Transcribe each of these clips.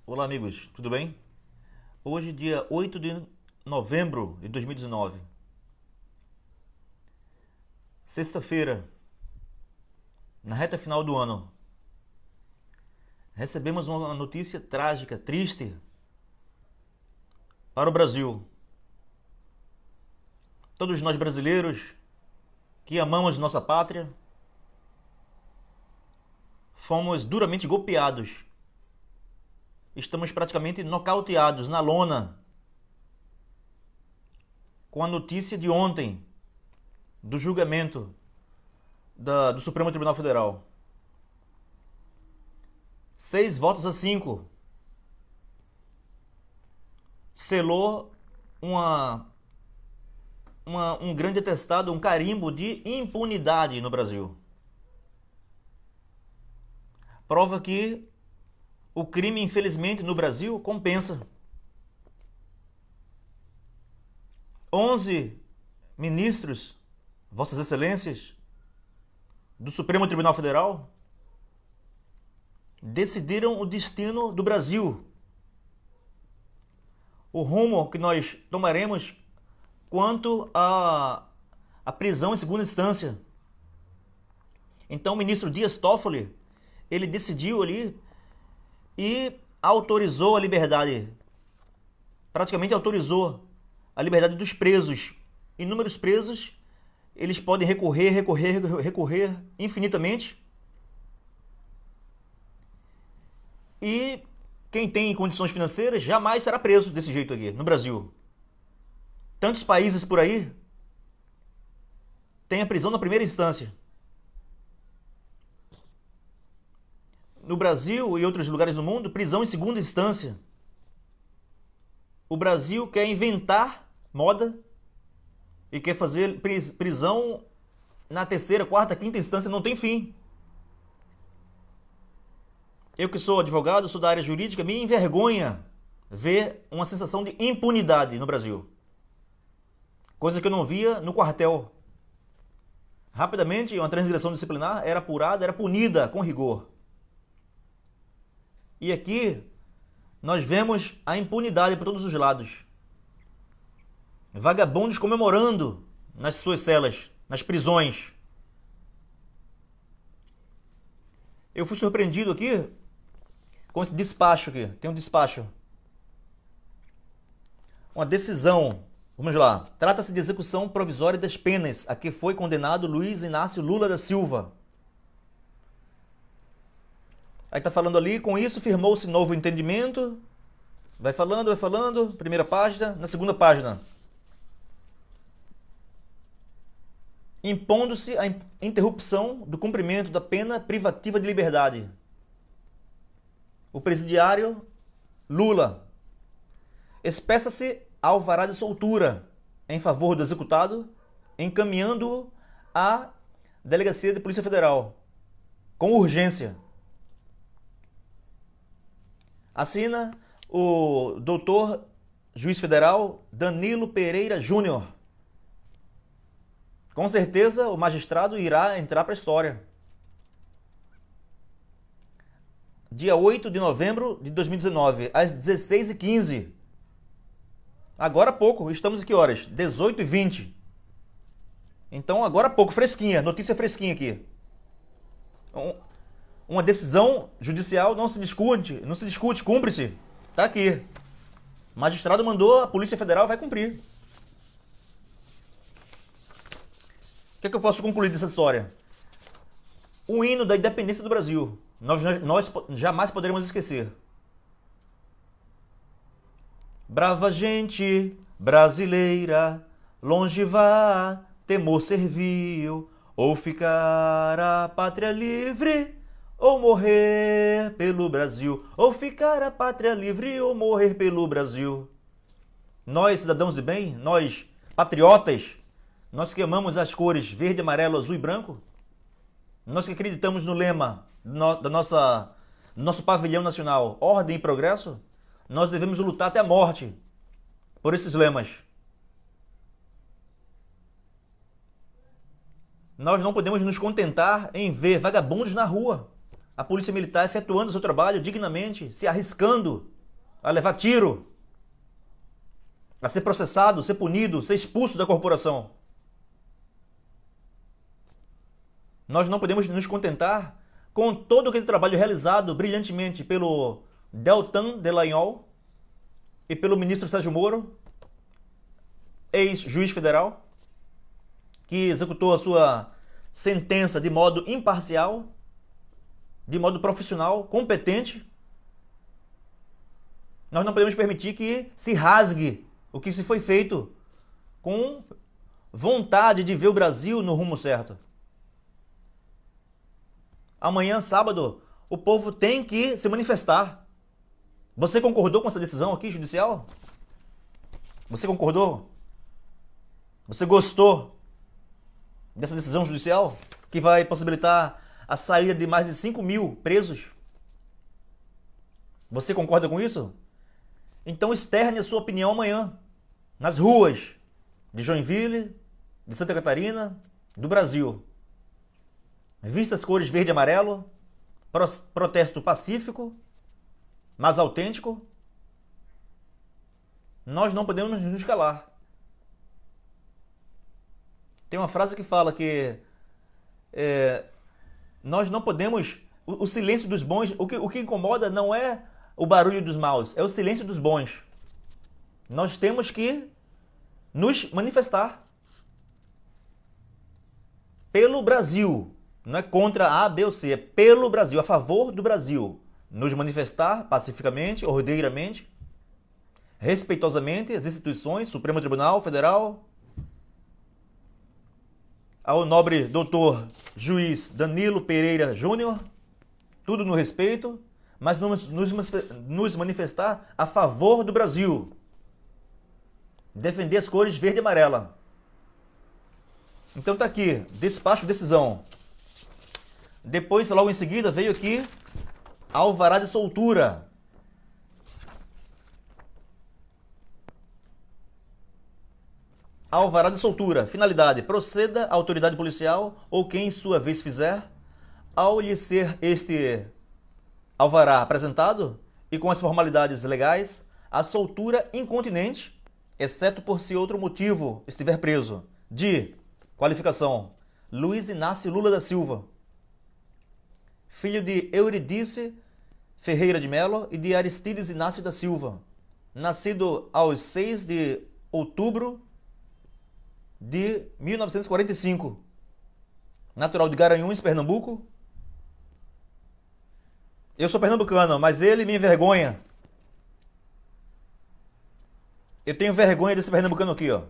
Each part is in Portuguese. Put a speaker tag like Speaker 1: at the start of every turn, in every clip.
Speaker 1: Olá, amigos, tudo bem? Hoje, dia 8 de novembro de 2019, sexta-feira, na reta final do ano, recebemos uma notícia trágica, triste para o Brasil. Todos nós brasileiros que amamos nossa pátria, fomos duramente golpeados. Estamos praticamente nocauteados na lona com a notícia de ontem do julgamento do Supremo Tribunal Federal. 6 votos a 5 selou um grande atestado, um carimbo de impunidade no Brasil. Prova que o crime, infelizmente, no Brasil compensa. 11 ministros, Vossas Excelências, do Supremo Tribunal Federal, decidiram o destino do Brasil, o rumo que nós tomaremos quanto à prisão em segunda instância. Então, o ministro Dias Toffoli, ele decidiu ali e autorizou a liberdade, praticamente autorizou a liberdade dos presos. Inúmeros presos, eles podem recorrer infinitamente. E quem tem condições financeiras jamais será preso desse jeito aqui, no Brasil. Tantos países por aí têm a prisão na primeira instância. No Brasil e outros lugares do mundo, prisão em segunda instância. O Brasil quer inventar moda e quer fazer prisão na terceira, quarta, quinta instância, não tem fim. Eu que sou advogado, sou da área jurídica, me envergonha ver uma sensação de impunidade no Brasil. Coisa que eu não via no quartel. Rapidamente, uma transgressão disciplinar era apurada, era punida com rigor. E aqui nós vemos a impunidade por todos os lados. Vagabundos comemorando nas suas celas, nas prisões. Eu fui surpreendido aqui com esse despacho aqui. Tem um despacho. Uma decisão. Vamos lá. Trata-se de execução provisória das penas a que foi condenado Luiz Inácio Lula da Silva. Aí tá falando ali, com isso firmou-se novo entendimento. Vai falando, primeira página, na segunda página. Impondo-se a interrupção do cumprimento da pena privativa de liberdade. O presidiário Lula espeça-se alvará de soltura em favor do executado, encaminhando-o à Delegacia de Polícia Federal, com urgência. Assina o doutor juiz federal Danilo Pereira Júnior. Com certeza o magistrado irá entrar para a história. Dia 8 de novembro de 2019, às 16h15. Agora há pouco, estamos em que horas? 18h20. Então agora há pouco, fresquinha, notícia fresquinha aqui. Uma decisão judicial não se discute, cumpre-se. Tá aqui. O magistrado mandou, a Polícia Federal vai cumprir. O que é que eu posso concluir dessa história? O hino da independência do Brasil. Nós jamais poderemos esquecer. Brava gente brasileira, longe vá, temor servil, ou ficar a pátria livre, ou morrer pelo Brasil, ou ficar a pátria livre, ou morrer pelo Brasil. Nós, cidadãos de bem, nós, patriotas, nós que amamos as cores verde, amarelo, azul e branco, nós que acreditamos no lema do nosso pavilhão nacional, ordem e progresso, nós devemos lutar até a morte por esses lemas. Nós não podemos nos contentar em ver vagabundos na rua. A polícia militar efetuando seu trabalho dignamente, se arriscando a levar tiro, a ser processado, ser punido, ser expulso da corporação. Nós não podemos nos contentar com todo aquele trabalho realizado brilhantemente pelo Deltan Dallagnol e pelo ministro Sérgio Moro, ex-juiz federal, que executou a sua sentença de modo imparcial, de modo profissional, competente. Nós não podemos permitir que se rasgue o que se foi feito com vontade de ver o Brasil no rumo certo. Amanhã, sábado, o povo tem que se manifestar. Você concordou com essa decisão aqui, judicial? Você concordou? Você gostou dessa decisão judicial que vai possibilitar a saída de mais de 5.000 presos? Você concorda com isso? Então externe a sua opinião amanhã, nas ruas de Joinville, de Santa Catarina, do Brasil. Vista as cores verde e amarelo, protesto pacífico, mas autêntico. Nós não podemos nos calar. Tem uma frase que fala que nós não podemos... O silêncio dos bons... O que incomoda não é o barulho dos maus, é o silêncio dos bons. Nós temos que nos manifestar pelo Brasil. Não é contra A, B ou C, é pelo Brasil, a favor do Brasil. Nos manifestar pacificamente, ordeiramente, respeitosamente às instituições, Supremo Tribunal Federal, ao nobre doutor juiz Danilo Pereira Júnior, tudo no respeito, mas nos manifestar a favor do Brasil. Defender as cores verde e amarela. Então tá aqui, despacho, decisão. Depois, logo em seguida, veio aqui alvará de soltura. Alvará de soltura. Finalidade: proceda a autoridade policial ou quem em sua vez fizer, ao lhe ser este alvará apresentado e com as formalidades legais, a soltura incontinente, exceto por se outro motivo estiver preso. De qualificação: Luiz Inácio Lula da Silva, filho de Euridice Ferreira de Melo e de Aristides Inácio da Silva, nascido aos 6 de outubro de 1945, natural de Garanhuns, Pernambuco. Eu sou pernambucano, mas ele me envergonha. Eu tenho vergonha desse pernambucano aqui, ó.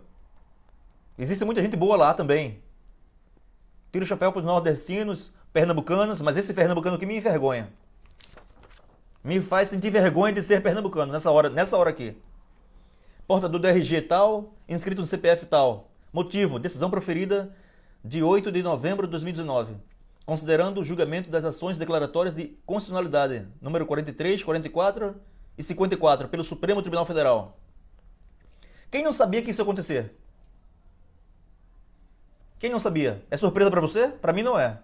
Speaker 1: Existe muita gente boa lá também. Tiro o chapéu para os nordestinos, pernambucanos, mas esse pernambucano aqui me envergonha. Me faz sentir vergonha de ser pernambucano nessa hora aqui. Portador do RG tal, inscrito no CPF tal. Motivo: decisão proferida de 8 de novembro de 2019, considerando o julgamento das ações declaratórias de constitucionalidade, número 43, 44 e 54, pelo Supremo Tribunal Federal. Quem não sabia que isso ia acontecer? Quem não sabia? É surpresa para você? Para mim não é.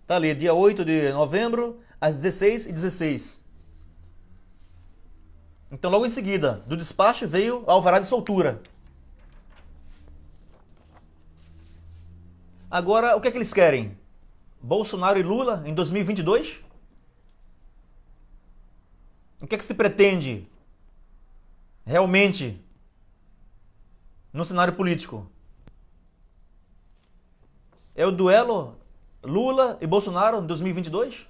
Speaker 1: Tá ali, dia 8 de novembro, às 16h16. Então, logo em seguida, do despacho veio a alvará de soltura. Agora, o que é que eles querem? Bolsonaro e Lula em 2022? O que é que se pretende realmente no cenário político? É o duelo Lula e Bolsonaro em 2022?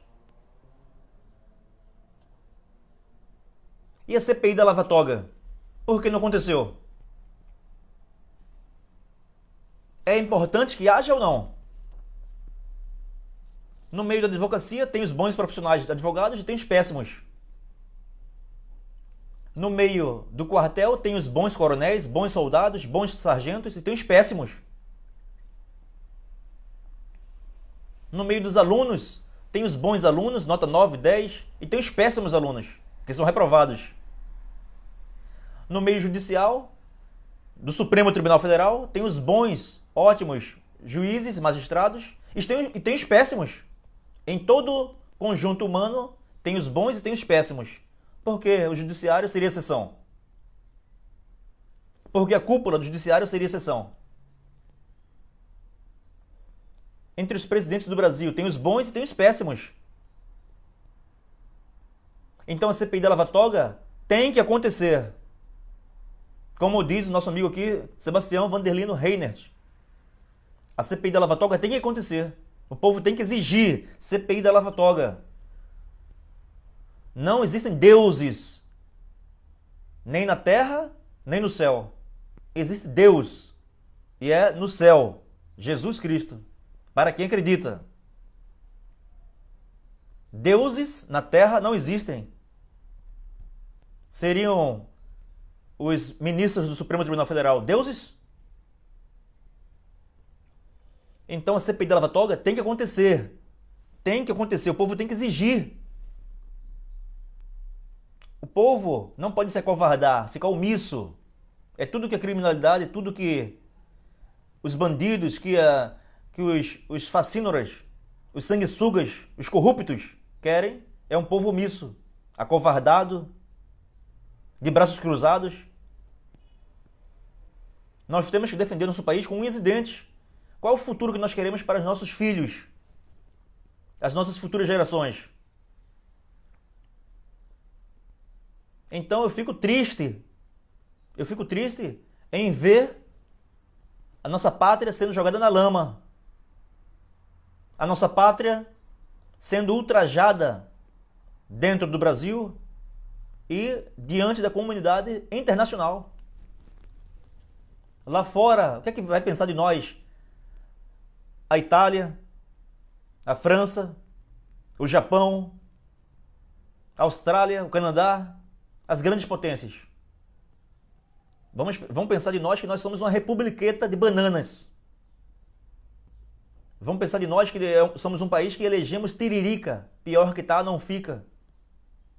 Speaker 1: E a CPI da Lava Toga? Por que não aconteceu? É importante que haja ou não? No meio da advocacia tem os bons profissionais advogados e tem os péssimos. No meio do quartel tem os bons coronéis, bons soldados, bons sargentos e tem os péssimos. No meio dos alunos tem os bons alunos, nota 9, 10, e tem os péssimos alunos, que são reprovados. No meio judicial, do Supremo Tribunal Federal, tem os bons, ótimos juízes, magistrados, e tem os péssimos. Em todo conjunto humano, tem os bons e tem os péssimos. Porque o judiciário seria exceção. Porque a cúpula do judiciário seria exceção. Entre os presidentes do Brasil, tem os bons e tem os péssimos. Então a CPI da Lava Toga tem que acontecer. Como diz o nosso amigo aqui, Sebastião Vanderlino Reinert. A CPI da Lava Toga tem que acontecer. O povo tem que exigir CPI da Lava Toga. Não existem deuses, nem na terra, nem no céu. Existe Deus, e é no céu, Jesus Cristo, para quem acredita. Deuses na terra não existem. Seriam os ministros do Supremo Tribunal Federal deuses? Então a CPI da Lava Toga tem que acontecer. Tem que acontecer, o povo tem que exigir. O povo não pode se acovardar, ficar omisso. É tudo que a criminalidade, é tudo que os bandidos, que os facínoras, os sanguessugas, os corruptos querem, é um povo omisso, acovardado, de braços cruzados. Nós temos que defender nosso país com unhas e dentes. Qual é o futuro que nós queremos para os nossos filhos, as nossas futuras gerações? Então eu fico triste em ver a nossa pátria sendo jogada na lama, a nossa pátria sendo ultrajada dentro do Brasil e diante da comunidade internacional. Lá fora, o que é que vai pensar de nós? A Itália, a França, o Japão, a Austrália, o Canadá, as grandes potências. Vamos pensar de nós que nós somos uma republiqueta de bananas. Vamos pensar de nós que somos um país que elegemos tiririca, pior que tá, não fica.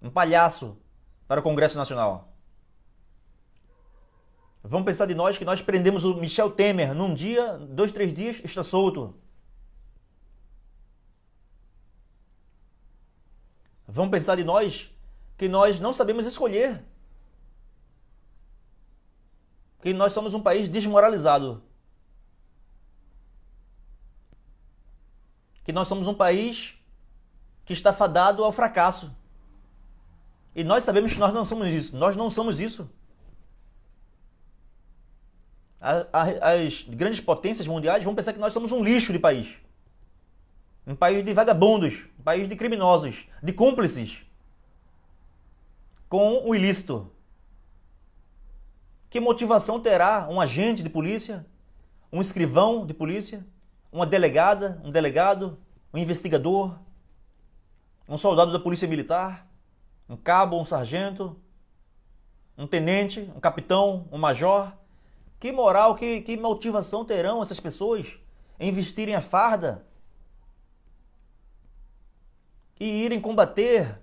Speaker 1: Um palhaço para o Congresso Nacional. Vamos pensar de nós que nós prendemos o Michel Temer num dia, 2, 3 dias, está solto. Vamos pensar de nós que nós não sabemos escolher. Que nós somos um país desmoralizado. Que nós somos um país que está fadado ao fracasso. E nós sabemos que nós não somos isso. Nós não somos isso. As grandes potências mundiais vão pensar que nós somos um lixo de país. Um país de vagabundos, um país de criminosos, de cúmplices com o ilícito. Que motivação terá um agente de polícia, um escrivão de polícia, uma delegada, um delegado, um investigador, um soldado da polícia militar, um cabo, um sargento, um tenente, um capitão, um major? Que moral, que motivação terão essas pessoas em vestirem a farda e irem combater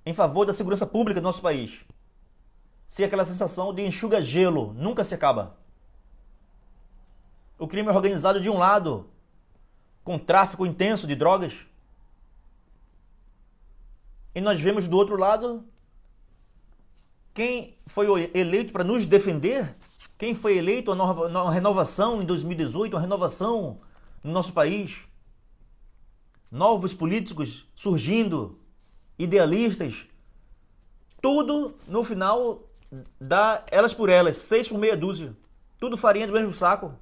Speaker 1: em favor da segurança pública do nosso país? Se aquela sensação de enxuga-gelo nunca se acaba. O crime organizado de um lado, com tráfico intenso de drogas. E nós vemos do outro lado quem foi eleito para nos defender, quem foi eleito a uma renovação em 2018, uma renovação no nosso país. Novos políticos surgindo, idealistas. Tudo no final dá elas por elas, 6 por meia dúzia. Tudo farinha do mesmo saco.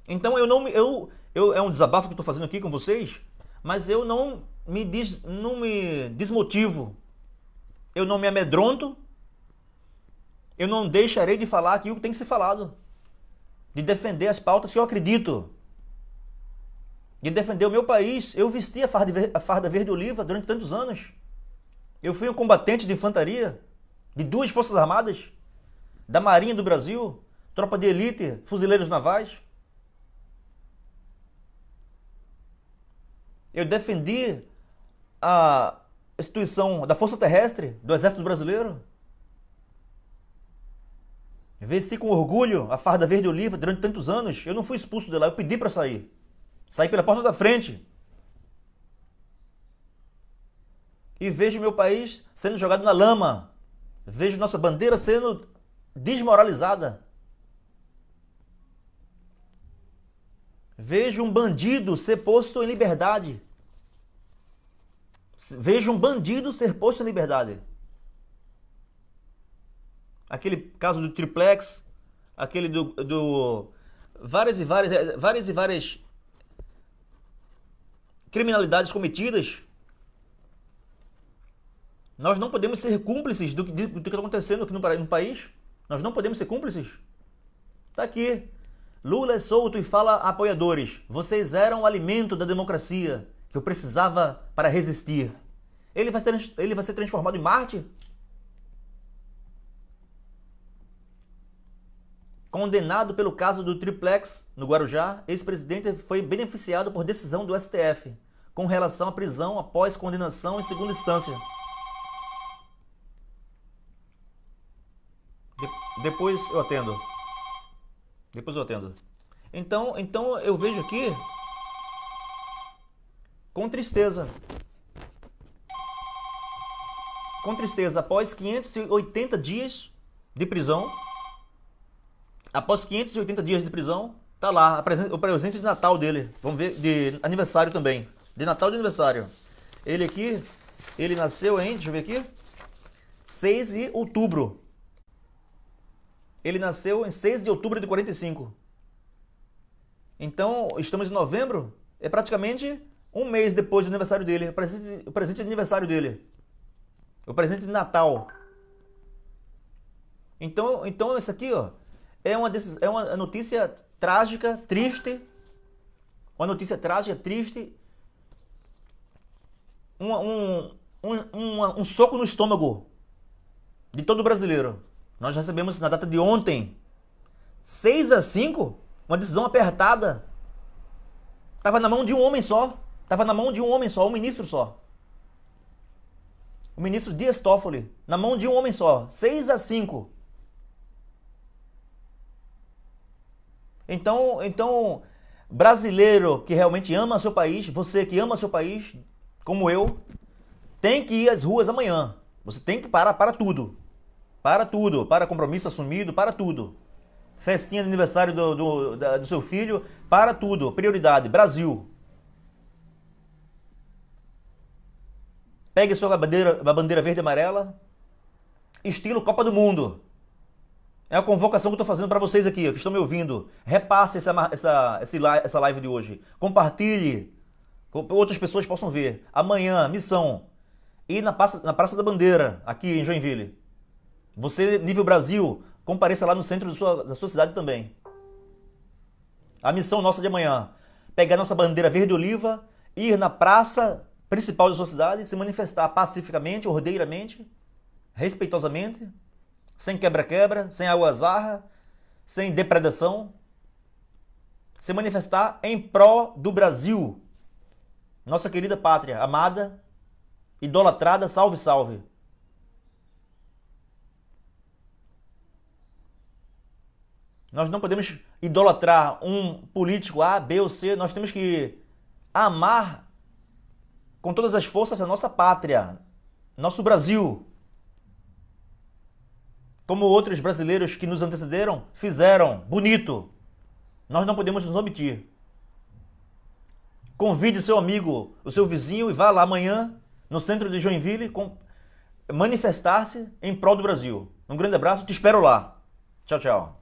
Speaker 1: Então é um desabafo que estou fazendo aqui com vocês, mas eu não me desmotivo. Eu não me amedronto. Eu não deixarei de falar aquilo que tem que ser falado. De defender as pautas que eu acredito. De defender o meu país. Eu vesti a farda verde oliva durante tantos anos. Eu fui um combatente de infantaria de 2 forças armadas, da Marinha do Brasil, tropa de elite, fuzileiros navais. Eu defendi a instituição da Força Terrestre, do Exército Brasileiro. Vesti com orgulho a farda verde oliva durante tantos anos. Eu não fui expulso de lá, eu pedi para sair. Saí pela porta da frente. e vejo meu país sendo jogado na lama. Vejo nossa bandeira sendo desmoralizada. Vejo um bandido ser posto em liberdade. Vejo um bandido ser posto em liberdade. Aquele caso do triplex, aquele do várias e várias criminalidades cometidas. Nós não podemos ser cúmplices do que está acontecendo aqui no país. Nós não podemos ser cúmplices. Está aqui. Lula é solto e fala a apoiadores: vocês eram o alimento da democracia que eu precisava para resistir. Ele vai ser transformado em Marte? Condenado pelo caso do triplex no Guarujá, ex-presidente foi beneficiado por decisão do STF com relação à prisão após condenação em segunda instância. Depois eu atendo. Então eu vejo aqui com tristeza. Após 580 dias de prisão, tá lá o presente de Natal dele. Vamos ver, de aniversário também. De Natal e de aniversário. Ele aqui, ele nasceu em, deixa eu ver aqui, 6 de outubro. Ele nasceu em 6 de outubro de 45. Então, estamos em novembro, é praticamente um mês depois do aniversário dele. O presente de aniversário dele. O presente de Natal. Então isso aqui, ó, é uma notícia trágica, triste. Uma notícia trágica, triste. Um soco no estômago de todo brasileiro. Nós recebemos na data de ontem, 6-5, uma decisão apertada. Estava na mão de um homem só. Um ministro só. O ministro Dias Toffoli, na mão de um homem só. 6-5. Então, brasileiro que realmente ama seu país, você que ama seu país, como eu, tem que ir às ruas amanhã. Você tem que para tudo. Para compromisso assumido, para tudo. Festinha de aniversário do seu filho, para tudo. Prioridade, Brasil. Pegue sua bandeira verde e amarela, estilo Copa do Mundo. É a convocação que eu estou fazendo para vocês aqui, que estão me ouvindo. Repasse essa live de hoje. Compartilhe, para outras pessoas possam ver. Amanhã, missão. Ir na Praça da Bandeira, aqui em Joinville. Você, nível Brasil, compareça lá no centro da sua cidade também. A missão nossa de amanhã: pegar nossa bandeira verde-oliva, ir na praça principal da sua cidade, se manifestar pacificamente, ordeiramente, respeitosamente, sem quebra-quebra, sem algazarra, sem depredação. Se manifestar em pró do Brasil, nossa querida pátria, amada, idolatrada, salve, salve. Nós não podemos idolatrar um político A, B ou C. Nós temos que amar com todas as forças a nossa pátria, nosso Brasil. Como outros brasileiros que nos antecederam fizeram, bonito. Nós não podemos nos omitir. Convide seu amigo, o seu vizinho, e vá lá amanhã, no centro de Joinville, manifestar-se em prol do Brasil. Um grande abraço, te espero lá. Tchau, tchau.